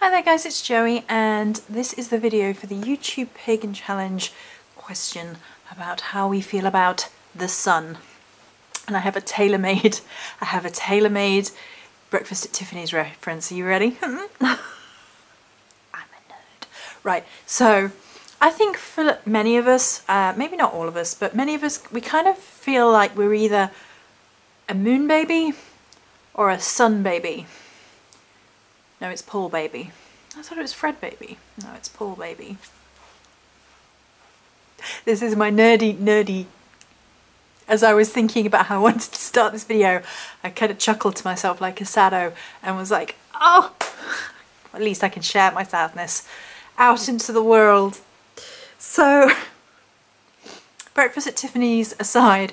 Hi there guys, it's Joey and this is the video for the YouTube Pagan Challenge question about how we feel about the sun. And I have a tailor-made Breakfast at Tiffany's reference. Are you ready? I'm a nerd. Right, so I think for many of us, maybe not all of us, but many of us, we kind of feel like we're either a moon baby or a sun baby. No, it's Paul baby. I thought it was Fred baby. No, it's Paul baby. This is my nerdy. As I was thinking about how I wanted to start this video, I kind of chuckled to myself like a saddo and was like, oh, at least I can share my sadness out into the world. So, Breakfast at Tiffany's aside,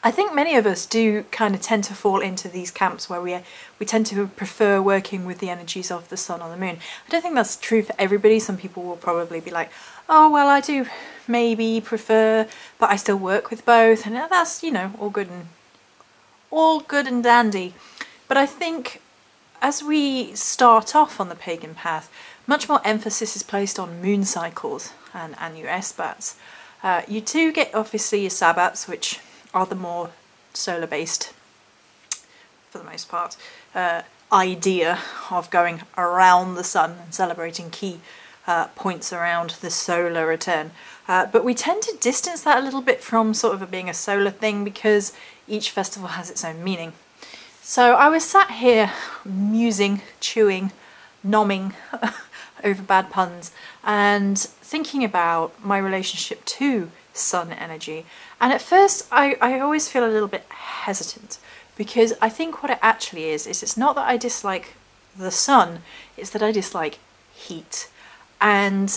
I think many of us do kind of tend to fall into these camps where we tend to prefer working with the energies of the sun or the moon. I don't think that's true for everybody. Some people will probably be like, oh well, I do maybe prefer, but I still work with both, and that's, you know, all good and dandy. But I think as we start off on the pagan path, much more emphasis is placed on moon cycles and your S-bats. You do get obviously your Sabbats, which are the more solar-based, for the most part, idea of going around the sun and celebrating key points around the solar return. But we tend to distance that a little bit from sort of being a solar thing because each festival has its own meaning. So I was sat here musing, chewing, nomming over bad puns and thinking about my relationship to sun energy. And at first I always feel a little bit hesitant because I think what it actually is it's not that I dislike the sun, it's that I dislike heat. And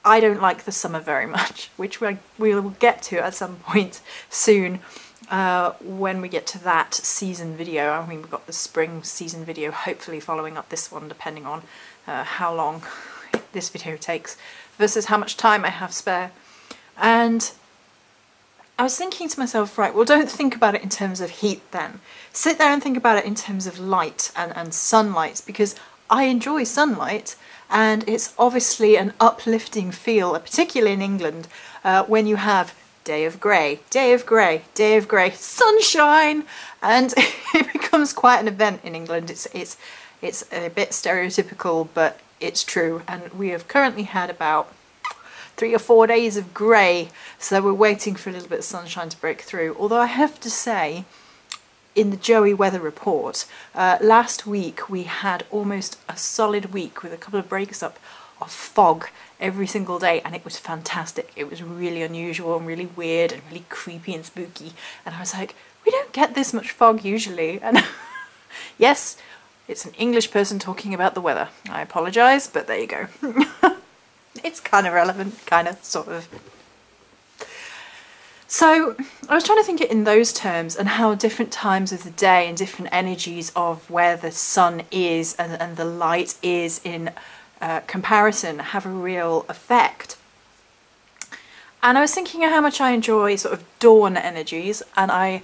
I don't like the summer very much, which we will get to at some point soon when we get to that season video. I mean, we've got the spring season video hopefully following up this one, depending on how long this video takes versus how much time I have spare. And I was thinking to myself, right, well, don't think about it in terms of heat then. Sit there and think about it in terms of light and sunlight, because I enjoy sunlight and it's obviously an uplifting feel, particularly in England, when you have day of grey, day of grey, day of grey, sunshine, and it becomes quite an event in England. It's a bit stereotypical, but it's true, and we have currently had about 3 or 4 days of grey, so we're waiting for a little bit of sunshine to break through. Although I have to say, in the Joey weather report, last week we had almost a solid week with a couple of breaks up of fog every single day, and it was fantastic. It was really unusual and really weird and really creepy and spooky, and I was like, we don't get this much fog usually. And yes, it's an English person talking about the weather. I apologise, but there you go. It's kind of relevant, kind of, sort of. So I was trying to think it in those terms and how different times of the day and different energies of where the sun is and the light is in comparison have a real effect. And I was thinking of how much I enjoy sort of dawn energies, and I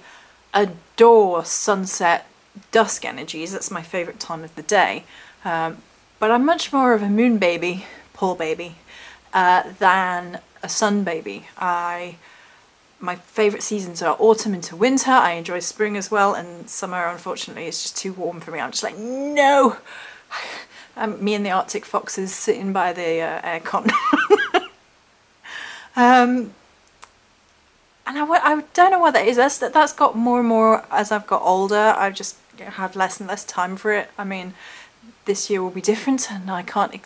adore sunset dusk energies. That's my favourite time of the day. But I'm much more of a moon baby, Paul baby, than a sun baby. My favourite seasons are autumn into winter. I enjoy spring as well, and summer unfortunately is just too warm for me. I'm just like, no! Me and the Arctic foxes sitting by the aircon. And I don't know what that is. That's got more and more as I've got older. I've just had less and less time for it. I mean, this year will be different and I can't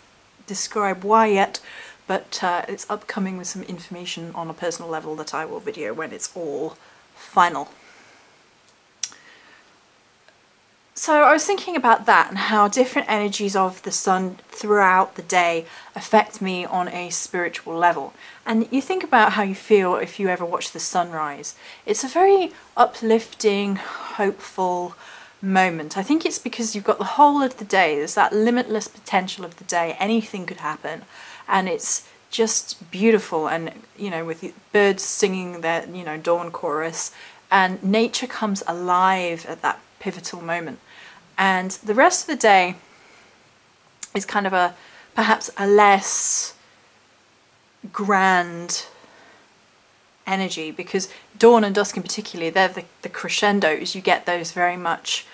describe why yet, but it's upcoming with some information on a personal level that I will video when it's all final. So I was thinking about that and how different energies of the sun throughout the day affect me on a spiritual level. And you think about how you feel if you ever watch the sunrise. It's a very uplifting, hopeful moment. I think it's because you've got the whole of the day. There's that limitless potential of the day. Anything could happen. And it's just beautiful, and you know, with the birds singing their, you know, dawn chorus, and nature comes alive at that pivotal moment. And the rest of the day is kind of perhaps a less grand energy, because dawn and dusk in particular, they're the crescendos. You get those very much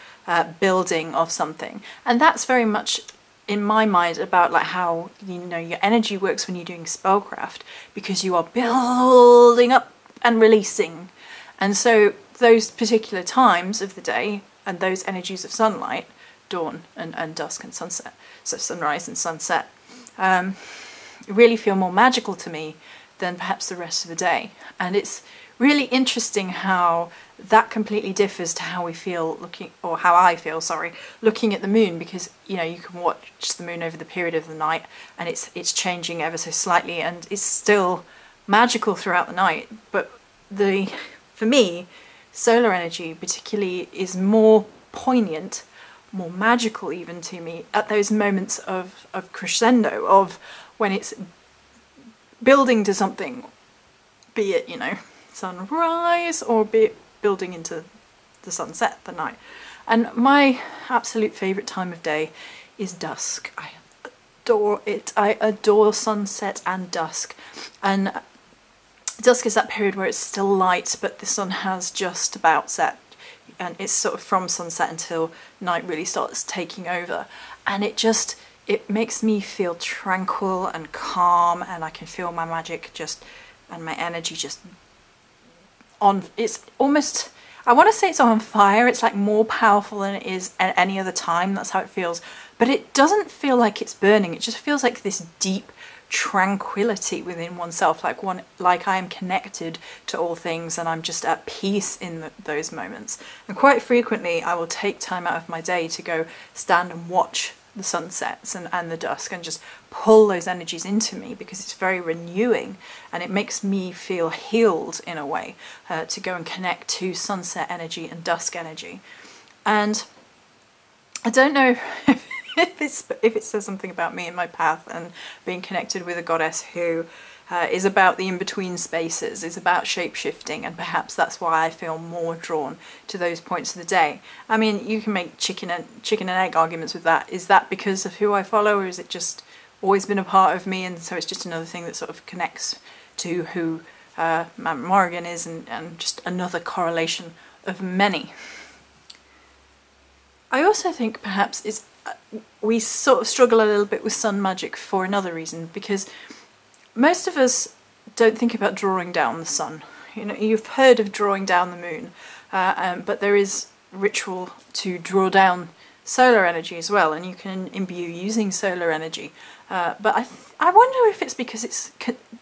building of something, and that's very much in my mind about like how, you know, your energy works when you're doing spellcraft, because you are building up and releasing. And so those particular times of the day and those energies of sunlight, dawn and dusk and sunset, so sunrise and sunset, really feel more magical to me than perhaps the rest of the day. And it's really interesting how that completely differs to how we feel how I feel, sorry, looking at the moon, because, you know, you can watch the moon over the period of the night and it's changing ever so slightly and it's still magical throughout the night. But for me, solar energy particularly is more poignant, more magical even to me at those moments of crescendo, of when it's building to something, be it, you know, sunrise, or be it building into the sunset, the night. And my absolute favourite time of day is dusk. I adore it. I adore sunset and dusk. And dusk is that period where it's still light, but the sun has just about set. And it's sort of from sunset until night really starts taking over. And it makes me feel tranquil and calm, and I can feel my magic and my energy just on. It's almost, I want to say it's on fire. It's like more powerful than it is at any other time. That's how it feels. But it doesn't feel like it's burning. It just feels like this deep tranquility within oneself, like I am connected to all things and I'm just at peace in those moments. And quite frequently I will take time out of my day to go stand and watch the sunsets and the dusk and just pull those energies into me, because it's very renewing and it makes me feel healed in a way, to go and connect to sunset energy and dusk energy. And I don't know if it says something about me and my path and being connected with a goddess who is about the in-between spaces, is about shape-shifting, and perhaps that's why I feel more drawn to those points of the day. I mean, you can make chicken and egg arguments with that. Is that because of who I follow, or is it just always been a part of me, and so it's just another thing that sort of connects to who Morrigan is, and just another correlation of many. I also think perhaps we sort of struggle a little bit with sun magic for another reason, because most of us don't think about drawing down the sun. You know, you've heard of drawing down the moon, but there is ritual to draw down solar energy as well, and you can imbue using solar energy. But I wonder if it's because it's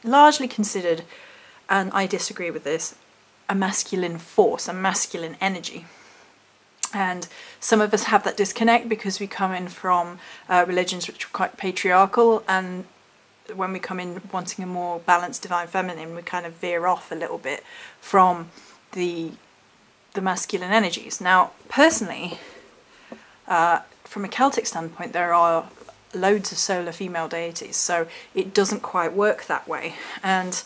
largely considered, and I disagree with this, a masculine force, a masculine energy. And some of us have that disconnect because we come in from religions which are quite patriarchal, and when we come in wanting a more balanced divine feminine, we kind of veer off a little bit from the masculine energies. Now, personally, from a Celtic standpoint, there are loads of solar female deities, so it doesn't quite work that way. And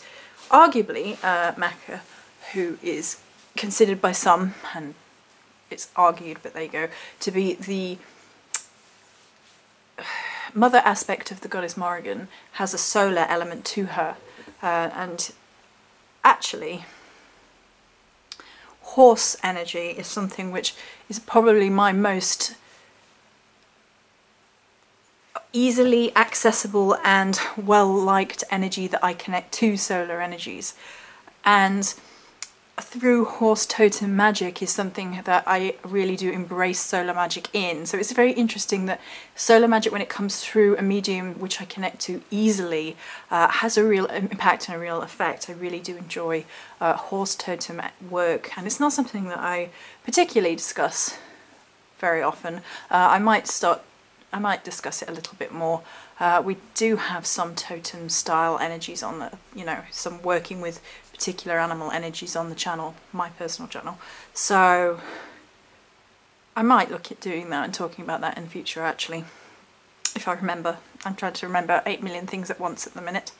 arguably, Maca, who is considered by some, and it's argued, but there you go, to be the mother aspect of the goddess Morrigan, has a solar element to her, and actually horse energy is something which is probably my most easily accessible and well-liked energy that I connect to solar energies. And through horse totem magic is something that I really do embrace solar magic in. So it's very interesting that solar magic, when it comes through a medium which I connect to easily, has a real impact and a real effect. I really do enjoy horse totem work, and it's not something that I particularly discuss very often. I might discuss it a little bit more. We do have some totem style energies on the, you know, some working with particular animal energies on the channel, my personal channel. So I might look at doing that and talking about that in the future, actually, if I remember. I'm trying to remember 8 million things at once at the minute.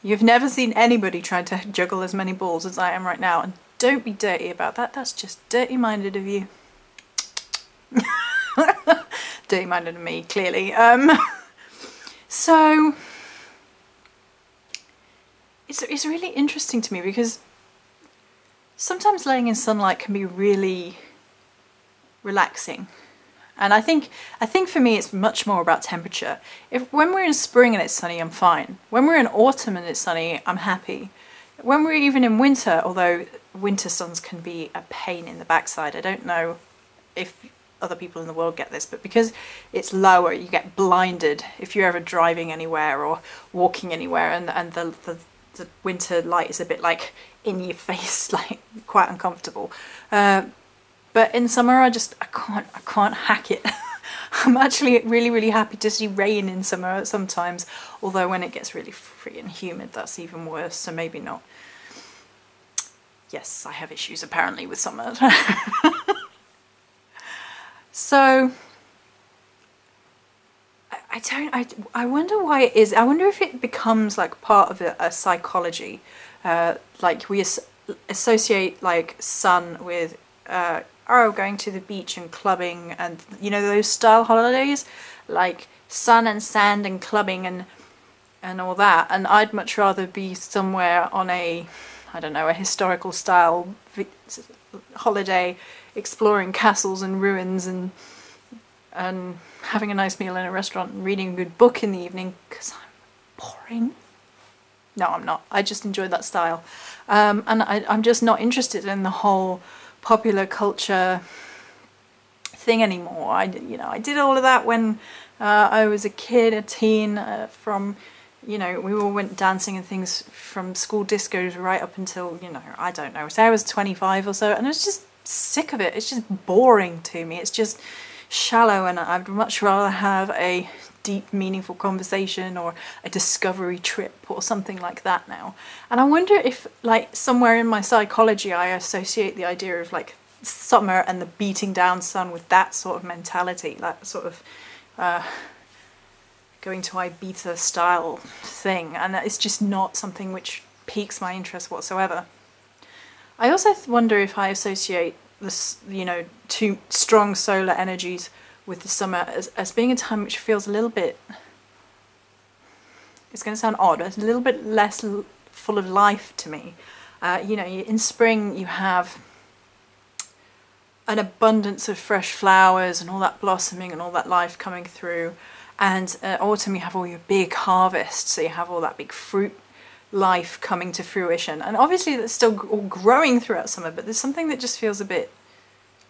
You've never seen anybody trying to juggle as many balls as I am right now, and don't be dirty about that. That's just dirty-minded of you. Dirty-minded of me, clearly. So it's really interesting to me because sometimes laying in sunlight can be really relaxing. And I think for me it's much more about temperature. When we're in spring and it's sunny, I'm fine. When we're in autumn and it's sunny, I'm happy. When we're even in winter, although winter suns can be a pain in the backside, I don't know if other people in the world get this, but because it's lower, you get blinded if you're ever driving anywhere or walking anywhere, and the winter light is a bit like in your face, like quite uncomfortable. But in summer, I can't hack it. I'm actually really happy to see rain in summer sometimes, although when it gets really freaking humid, that's even worse, so maybe not. Yes, I have issues apparently with summer. So I wonder why it is. I wonder if it becomes like part of a psychology, like we associate like sun with going to the beach and clubbing, and you know, those style holidays, like sun and sand and clubbing and all that. And I'd much rather be somewhere on a, I don't know, a historical style holiday, exploring castles and ruins and having a nice meal in a restaurant and reading a good book in the evening, because I'm boring. No, I'm not. I just enjoy that style. And I'm just not interested in the whole popular culture thing anymore. I did all of that when I was a kid, a teen, we all went dancing and things from school discos right up until, I don't know, say I was 25 or so, and I was just sick of it. It's just boring to me. It's just shallow, and I'd much rather have a deep, meaningful conversation or a discovery trip or something like that now. And I wonder if, like, somewhere in my psychology I associate the idea of like summer and the beating down sun with that sort of mentality, that sort of going to Ibiza style thing, and it's just not something which piques my interest whatsoever. I also wonder if I associate this, two strong solar energies with the summer as being a time which feels a little bit, it's going to sound odd, but it's a little bit less full of life to me. In spring you have an abundance of fresh flowers and all that blossoming and all that life coming through, and autumn you have all your big harvests, so you have all that big fruit life coming to fruition, and obviously that's still all growing throughout summer, but there's something that just feels a bit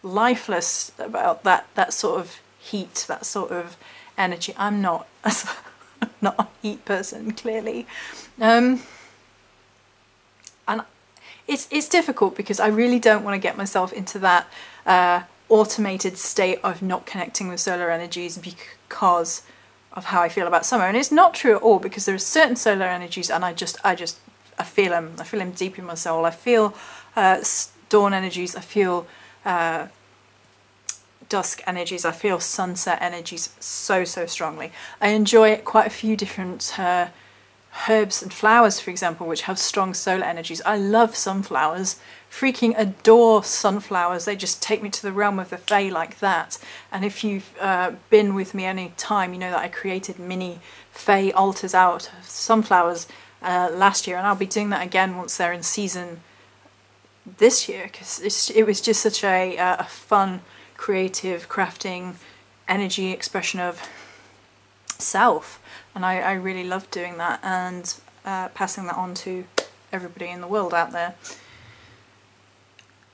lifeless about that sort of heat, that sort of energy. I'm not a heat person, clearly, and it's difficult because I really don't want to get myself into that automated state of not connecting with solar energies because of how I feel about summer. And it's not true at all, because there are certain solar energies and I feel them. I feel them deep in my soul. I feel dawn energies, I feel dusk energies, I feel sunset energies so strongly. I enjoy quite a few different herbs and flowers, for example, which have strong solar energies. I love sunflowers, freaking adore sunflowers. They just take me to the realm of the fae like that. And if you've been with me any time, you know that I created mini fae altars out of sunflowers last year, and I'll be doing that again once they're in season this year, because it was just such a fun, creative, crafting, energy expression of self. And I really love doing that and passing that on to everybody in the world out there.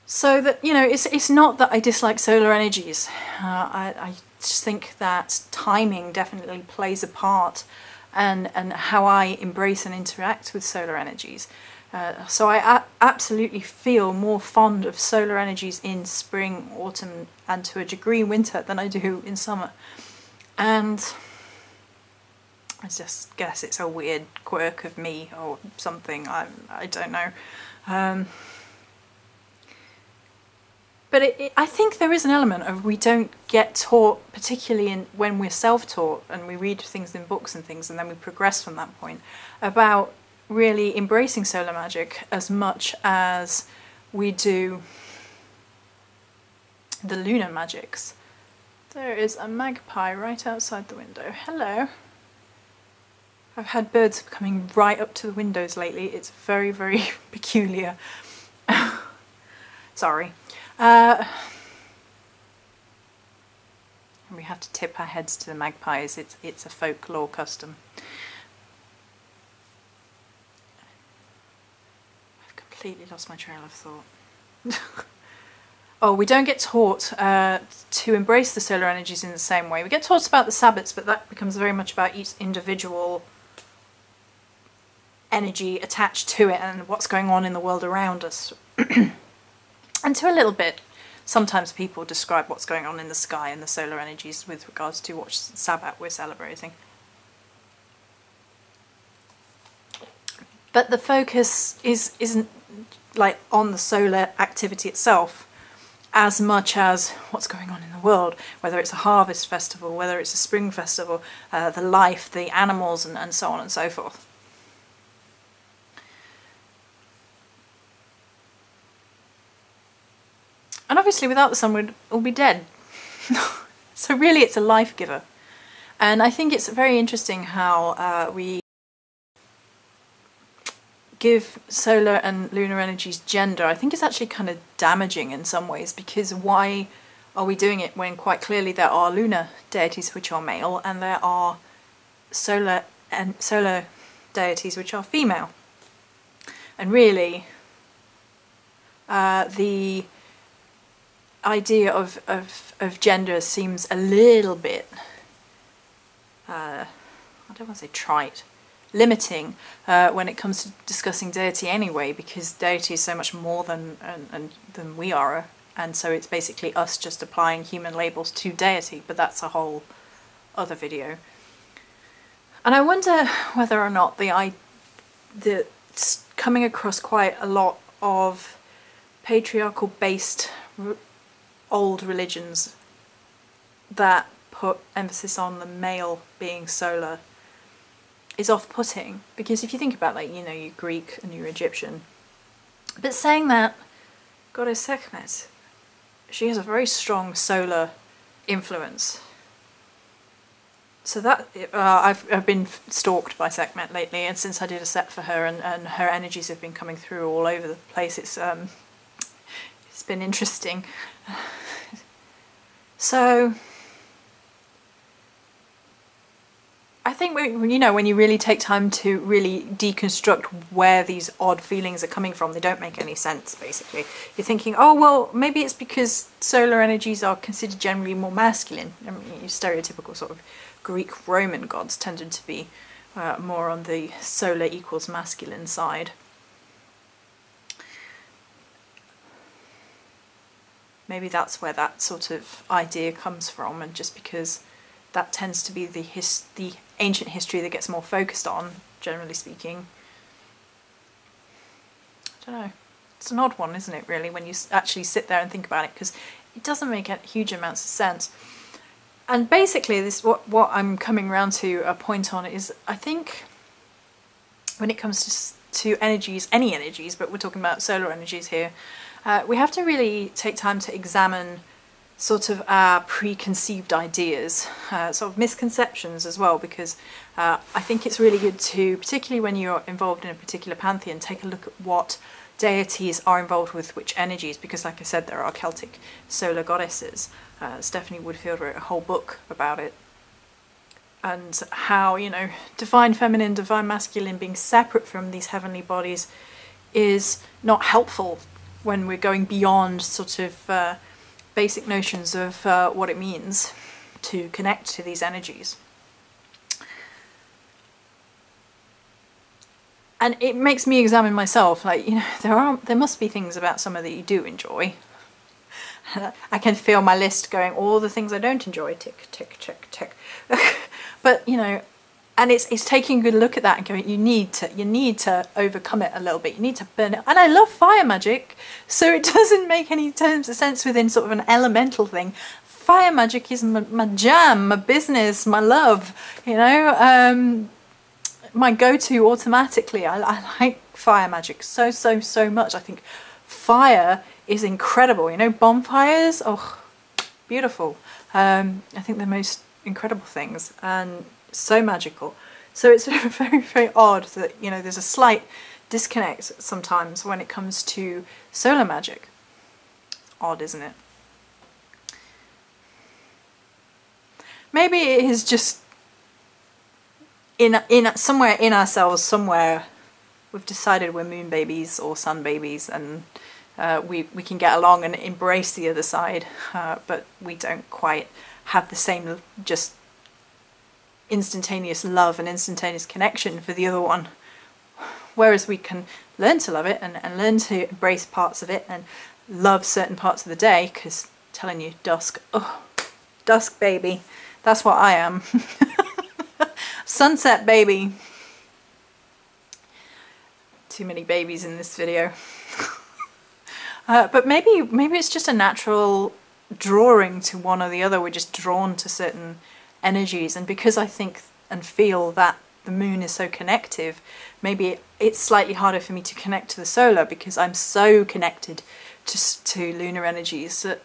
So that, it's not that I dislike solar energies. I just think that timing definitely plays a part, and how I embrace and interact with solar energies. So I absolutely feel more fond of solar energies in spring, autumn, and to a degree winter than I do in summer. And I just guess it's a weird quirk of me or something. I don't know. But I think there is an element of, we don't get taught, particularly when we're self-taught and we read things in books and things, and then we progress from that point, about really embracing solar magic as much as we do the lunar magics. There is a magpie right outside the window. Hello. I've had birds coming right up to the windows lately. It's very, very peculiar. Sorry. We have to tip our heads to the magpies. It's a folklore custom. I've completely lost my trail of thought. Oh, we don't get taught to embrace the solar energies in the same way. We get taught about the Sabbats, but that becomes very much about each individual energy attached to it and what's going on in the world around us. And to a little bit, sometimes people describe what's going on in the sky and the solar energies with regards to what Sabbat we're celebrating. But the focus isn't like on the solar activity itself as much as what's going on in the world, whether it's a harvest festival, whether it's a spring festival, the life, the animals, and so on and so forth. And obviously without the sun we'd all be dead. So really it's a life giver. And I think it's very interesting how we give solar and lunar energies gender. I think it's actually kind of damaging in some ways, because why are we doing it when quite clearly there are lunar deities which are male and there are solar deities which are female? And really the idea of gender seems a little bit, I don't want to say trite, limiting when it comes to discussing deity anyway, because deity is so much more than we are, and so it's basically us just applying human labels to deity, but that's a whole other video. And I wonder whether or not coming across quite a lot of patriarchal based old religions that put emphasis on the male being solar is off-putting, because if you think about, like, you know, your Greek and your Egyptian, but saying that goddess Sekhmet, she has a very strong solar influence. So that I've been stalked by Sekhmet lately, and since I did a set for her, and her energies have been coming through all over the place. It's been interesting. So I think when you really take time to really deconstruct where these odd feelings are coming from, they don't make any sense, basically. You're thinking, oh, well, maybe it's because solar energies are considered generally more masculine. I mean, your stereotypical sort of Greek Roman gods tended to be more on the solar equals masculine side. Maybe that's where that sort of idea comes from, and just because that tends to be the ancient history that gets more focused on, generally speaking. I don't know. It's an odd one, isn't it, really, when you actually sit there and think about it, because it doesn't make huge amounts of sense. And basically, what I'm coming around to a point on is, I think when it comes to energies, any energies, but we're talking about solar energies here, we have to really take time to examine sort of our preconceived ideas, sort of misconceptions as well, because I think it's really good to, particularly when you're involved in a particular pantheon, take a look at what deities are involved with which energies, because like I said, there are Celtic solar goddesses. Stephanie Woodfield wrote a whole book about it, and how, you know, divine feminine, divine masculine being separate from these heavenly bodies is not helpful when we're going beyond sort of basic notions of what it means to connect to these energies. And it makes me examine myself, like, you know, there must be things about summer that you do enjoy. I can feel my list going, all the things I don't enjoy, tick, tick, tick, tick. But, you know, and it's taking a good look at that and going, you need to overcome it a little bit. You need to burn it. And I love fire magic, so it doesn't make any terms of sense within sort of an elemental thing. Fire magic is my jam, my business, my love, you know, my go-to automatically. I like fire magic so much. I think fire is incredible, you know, bonfires, oh, beautiful. I think they're most incredible things, and so magical. So it's very, very odd that, you know, there's a slight disconnect sometimes when it comes to solar magic. Odd, isn't it? Maybe it is just in somewhere in ourselves, somewhere we've decided we're moon babies or sun babies, and we can get along and embrace the other side, but we don't quite have the same just instantaneous love and instantaneous connection for the other one. Whereas we can learn to love it and learn to embrace parts of it and love certain parts of the day, because telling you, dusk, oh, dusk baby, that's what I am. Sunset baby. Too many babies in this video. But maybe it's just a natural drawing to one or the other. We're just drawn to certain energies, and because I think and feel that the moon is so connective, maybe it's slightly harder for me to connect to the solar because I'm so connected to lunar energies that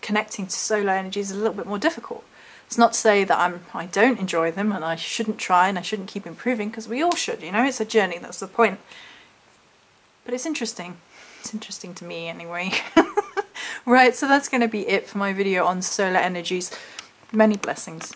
connecting to solar energies is a little bit more difficult. It's not to say that I don't enjoy them and I shouldn't try and I shouldn't keep improving, because we all should, you know, it's a journey, that's the point. But it's interesting. It's interesting to me anyway. Right, so that's going to be it for my video on solar energies. Many blessings.